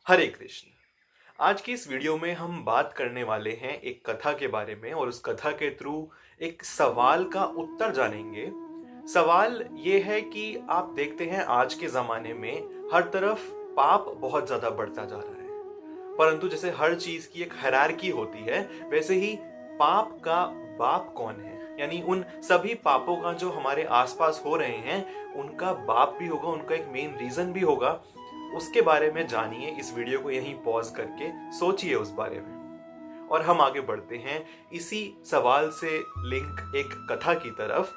हरे कृष्ण। आज की इस वीडियो में हम बात करने वाले हैं एक कथा के बारे में और उस कथा के थ्रू एक सवाल का उत्तर जानेंगे। सवाल ये है कि आप देखते हैं आज के ज़माने में हर तरफ पाप बहुत ज़्यादा बढ़ता जा रहा है, परंतु जैसे हर चीज़ की एक हायरार्की होती है, वैसे ही पाप का बाप कौन है, यानी उन सभी पापों का जो हमारे आसपास हो रहे हैं उनका बाप भी होगा, उनका एक मेन रीज़न भी होगा। उसके बारे में जानिए। इस वीडियो को यहीं पॉज करके सोचिए उस बारे में और हम आगे बढ़ते हैं इसी सवाल से लिंक एक कथा की तरफ।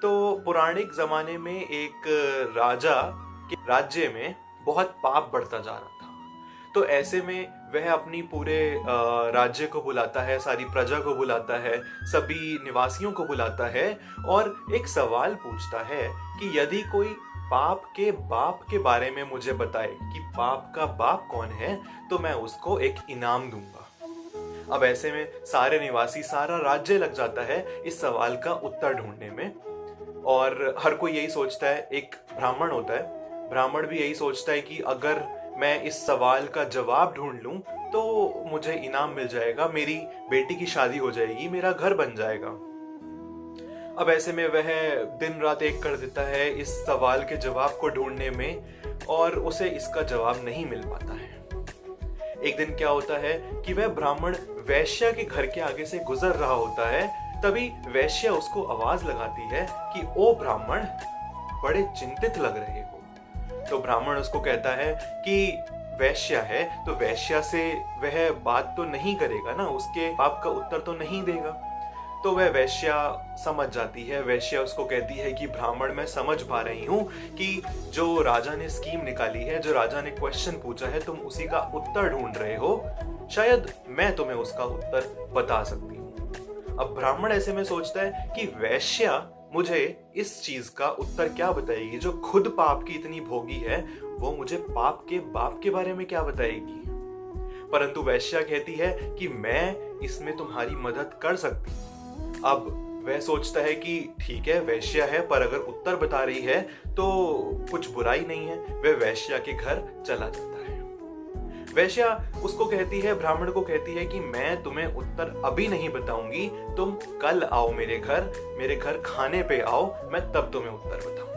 तो पौराणिक जमाने में एक राजा के राज्य में बहुत पाप बढ़ता जा रहा था। तो ऐसे में वह अपनी पूरे राज्य को बुलाता है, सारी प्रजा को बुलाता है, सभी निवासियों को बुलाता है और एक सवाल पूछता है कि यदि कोई पाप के बाप के बारे में मुझे बताए कि पाप का बाप कौन है, तो मैं उसको एक इनाम दूंगा। अब ऐसे में सारे निवासी, सारा राज्य लग जाता है इस सवाल का उत्तर ढूंढने में और हर कोई यही सोचता है। एक ब्राह्मण होता है, ब्राह्मण भी यही सोचता है कि अगर मैं इस सवाल का जवाब ढूंढ लूं तो मुझे इनाम मिल जाएगा, मेरी बेटी की शादी हो जाएगी, मेरा घर बन जाएगा। अब ऐसे में वह दिन रात एक कर देता है इस सवाल के जवाब को ढूंढने में और उसे इसका जवाब नहीं मिल पाता है। एक दिन क्या होता है कि वह ब्राह्मण वैश्या के घर के आगे से गुजर रहा होता है। तभी वैश्या उसको आवाज लगाती है कि ओ ब्राह्मण, बड़े चिंतित लग रहे हो। तो ब्राह्मण उसको कहता है कि वैश्या है तो वैश्या से वह बात तो नहीं करेगा ना, उसके पाप का उत्तर तो नहीं देगा। तो वह वैश्या समझ जाती है। वैश्या उसको कहती है कि ब्राह्मण, मैं समझ पा रही हूँ कि जो राजा ने स्कीम निकाली है, जो राजा ने क्वेश्चन पूछा है, तुम उसी का उत्तर ढूंढ रहे हो। शायद मैं तुम्हें उसका उत्तर बता सकती हूँ। अब ब्राह्मण ऐसे में सोचता है कि वैश्या मुझे इस चीज का उत्तर क्या बताएगी, जो खुद पाप की इतनी भोगी है, वो मुझे पाप के बाप के बारे में क्या बताएगी। परंतु वैश्या कहती है कि मैं इसमें तुम्हारी मदद कर सकती हूँ। अब वह सोचता है कि ठीक है, वैश्या है, पर अगर उत्तर बता रही है तो कुछ बुराई नहीं है। वह वैश्या के घर चला जाता है। वैश्या उसको कहती है, ब्राह्मण को कहती है कि मैं तुम्हें उत्तर अभी नहीं बताऊंगी, तुम कल आओ मेरे घर खाने पे आओ, मैं तब तुम्हें उत्तर बताऊंगी।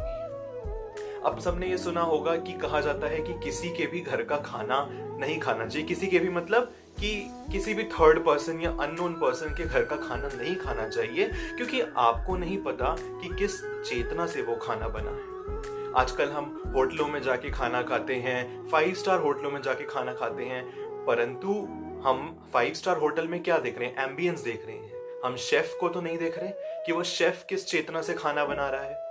अब सबने ये सुना होगा कि कहा जाता है कि किसी के भी घर का खाना नहीं खाना चाहिए। किसी के भी मतलब कि किसी भी थर्ड पर्सन या अननोन पर्सन के घर का खाना नहीं खाना चाहिए, क्योंकि आपको नहीं पता कि किस चेतना से वो खाना बना है। आजकल हम होटलों में जाके खाना खाते हैं, 5 स्टार होटलों में जाके खाना खाते हैं, परंतु हम 5 स्टार होटल में क्या देख रहे हैं? एम्बियंस देख रहे हैं। हम शेफ को तो नहीं देख रहे कि वो शेफ किस चेतना से खाना बना रहा है।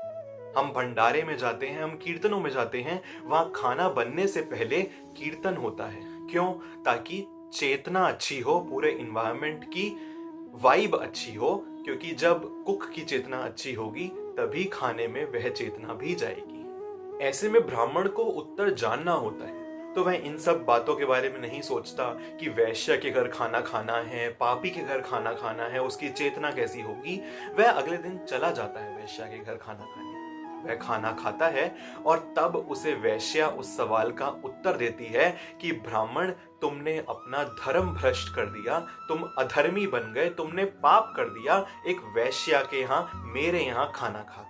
हम भंडारे में जाते हैं, हम कीर्तनों में जाते हैं, वहां खाना बनने से पहले कीर्तन होता है। क्यों? ताकि चेतना अच्छी हो, पूरे इन्वायरमेंट की वाइब अच्छी हो, क्योंकि जब कुक की चेतना अच्छी होगी तभी खाने में वह चेतना भी जाएगी। ऐसे में ब्राह्मण को उत्तर जानना होता है, तो वह इन सब बातों के बारे में नहीं सोचता कि वैश्य के घर खाना खाना है, पापी के घर खाना खाना है, उसकी चेतना कैसी होगी। वह अगले दिन चला जाता है वैश्या के घर खाना खाने। वह खाना खाता है और तब उसे वैश्या उस सवाल का उत्तर देती है कि ब्राह्मण, तुमने अपना धर्म भ्रष्ट कर दिया, तुम अधर्मी बन गए, तुमने पाप कर दिया एक वैश्या के यहाँ, मेरे यहाँ खाना खाकर।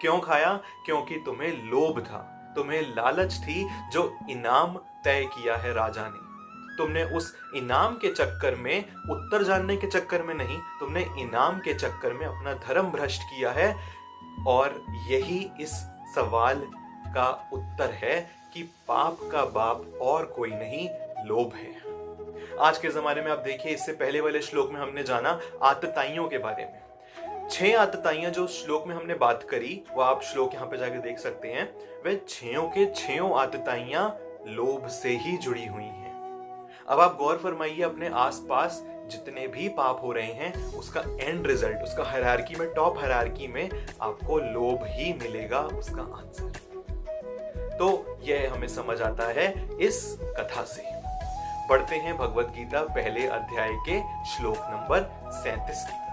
क्यों खाया? क्योंकि तुम्हें लोभ था, तुम्हें लालच थी, जो इनाम तय किया है राजा ने। तुमने उस इनाम के चक्कर में, उत्तर जानने के चक्कर में नहीं, तुमने इनाम के चक्कर में अपना धर्म भ्रष्ट किया है। और यही इस सवाल का उत्तर है कि पाप का बाप और कोई नहीं, लोभ है। आज के जमाने में आप देखिए, इससे पहले वाले श्लोक में हमने जाना आतताइयों के बारे में। 6 आतताइयां जो श्लोक में हमने बात करी, वो आप श्लोक यहाँ पे जाके देख सकते हैं। वह 6 के 6 आतताइयां लोभ से ही जुड़ी हुई हैं। अब आप गौर फरमाइए, अपने आसपास जितने भी पाप हो रहे हैं, उसका एंड रिजल्ट, उसका हायरार्की में, टॉप हायरार्की में आपको लोभ ही मिलेगा उसका आंसर। तो यह हमें समझ आता है इस कथा से। पढ़ते हैं भगवत गीता पहले अध्याय के श्लोक नंबर 37 की।